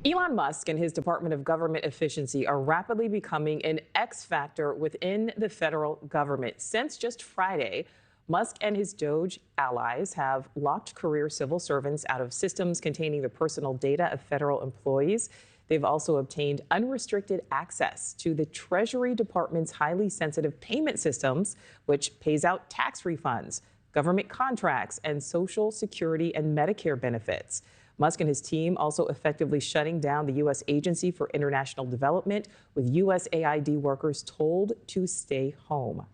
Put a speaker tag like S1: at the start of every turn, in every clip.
S1: Elon Musk and his Department of Government Efficiency are rapidly becoming an X factor within the federal government. Since just Friday, Musk and his DOGE allies have locked career civil servants out of systems containing the personal data of federal employees. They've also obtained unrestricted access to the Treasury Department's highly sensitive payment systems, which pays out tax refunds, government contracts, and Social Security and Medicare benefits. Musk and his team also effectively shutting down the U.S. Agency for International Development, with USAID workers told to stay home.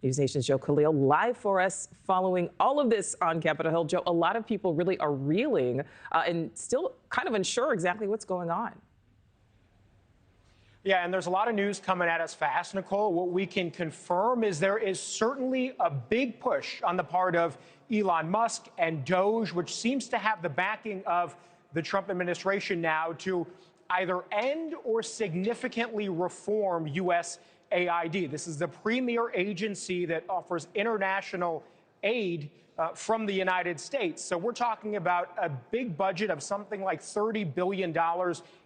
S1: NewsNation's Khalil live for us following all of this on Capitol Hill. Joe, a lot of people really are reeling and still kind of unsure exactly what's going on.
S2: Yeah, and there's a lot of news coming at us fast, Nichole. What we can confirm is there is certainly a big push on the part of Elon Musk and DOGE, which seems to have the backing of the Trump administration now, to either end or significantly reform USAID. This is the premier agency that offers international aid from the United States. So we're talking about a big budget of something like $30 billion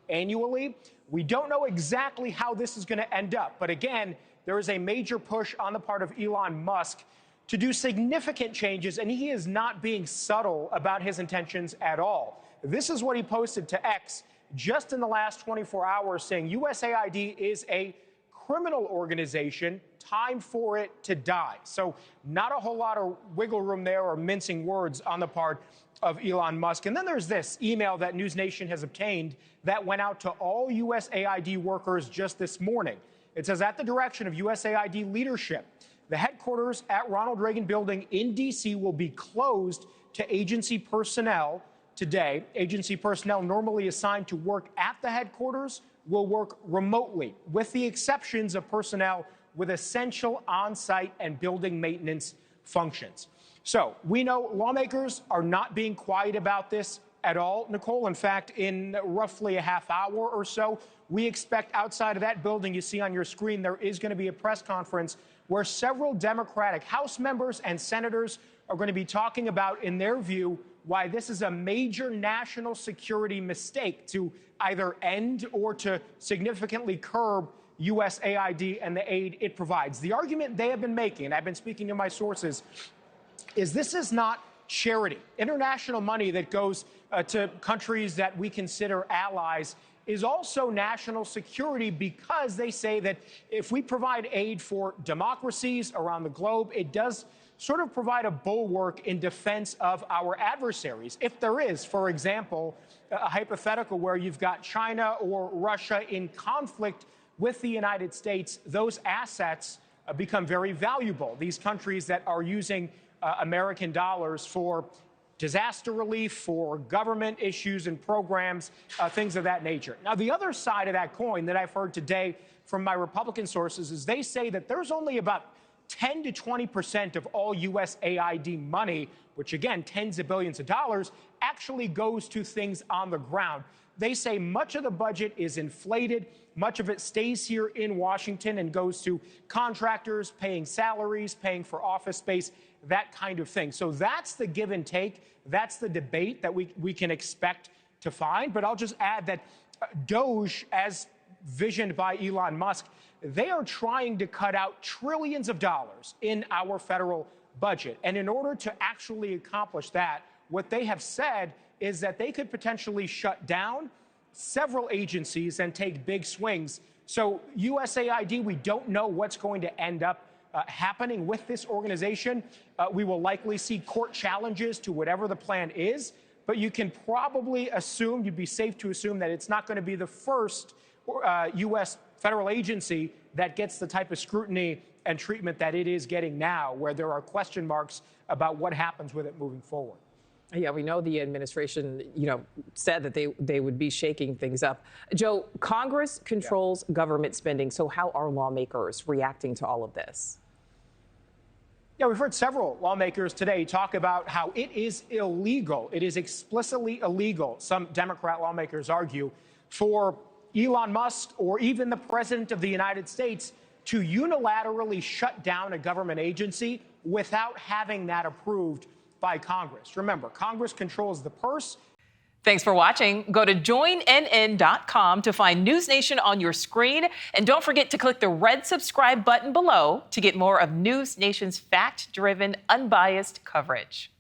S2: annually. We don't know exactly how this is going to end up. But again, there is a major push on the part of Elon Musk to do significant changes, and he is not being subtle about his intentions at all. This is what he posted to X just in the last 24 hours, saying USAID is a criminal organization, time for it to die. So not a whole lot of wiggle room there or mincing words on the part of Elon Musk. And then there's this email that NewsNation has obtained that went out to all USAID workers just this morning. It says, at the direction of USAID leadership, the headquarters at Ronald Reagan Building in D.C. will be closed to agency personnel today. Agency personnel normally assigned to work at the headquarters will work remotely, with the exceptions of personnel with essential on-site and building maintenance functions. So we know lawmakers are not being quiet about this at all, Nichole. In fact, in roughly a half hour or so, we expect outside of that building you see on your screen, there is going to be a press conference where several Democratic House members and senators are going to be talking about, in their view, why this is a major national security mistake to either end or to significantly curb USAID and the aid it provides. The argument they have been making, and I've been speaking to my sources, is this is not charity. International money that goes to countries that we consider allies is also national security, because they say that if we provide aid for democracies around the globe, it does sort of provide a bulwark in defense of our adversaries. If there is, for example, a hypothetical where you've got China or Russia in conflict with the United States, those assets become very valuable. These countries that are using American dollars for disaster relief, for government issues and programs, things of that nature. Now, the other side of that coin that I've heard today from my Republican sources is they say that there's only about 10 to 20% of all USAID money, which again, tens of billions of dollars, actually goes to things on the ground. They say much of the budget is inflated. Much of it stays here in Washington and goes to contractors, paying salaries, paying for office space, that kind of thing. So that's the give and take. That's the debate that we can expect to find. But I'll just add that DOGE, as visioned by Elon Musk, they are trying to cut out trillions of dollars in our federal budget. And in order to actually accomplish that, what they have said is that they could potentially shut down several agencies and take big swings. So USAID, we don't know what's going to end up happening with this organization. We will likely see court challenges to whatever the plan is, but you can probably assume, you'd be safe to assume, that it's not going to be the first U.S. federal agency that gets the type of scrutiny and treatment that it is getting now, where there are question marks about what happens with it moving forward.
S1: Yeah, we know the administration, said that they would be shaking things up. Joe, Congress controls government spending. So how are lawmakers reacting to all of this?
S2: Yeah, we've heard several lawmakers today talk about how it is illegal. It is explicitly illegal, some Democrat lawmakers argue, for Elon Musk or even the president of the United States to unilaterally shut down a government agency without having that approved by Congress. Remember, Congress controls the purse.
S1: Thanks for watching. Go to joinnn.com to find News Nation on your screen. And don't forget to click the red subscribe button below to get more of News Nation's fact-driven, unbiased coverage.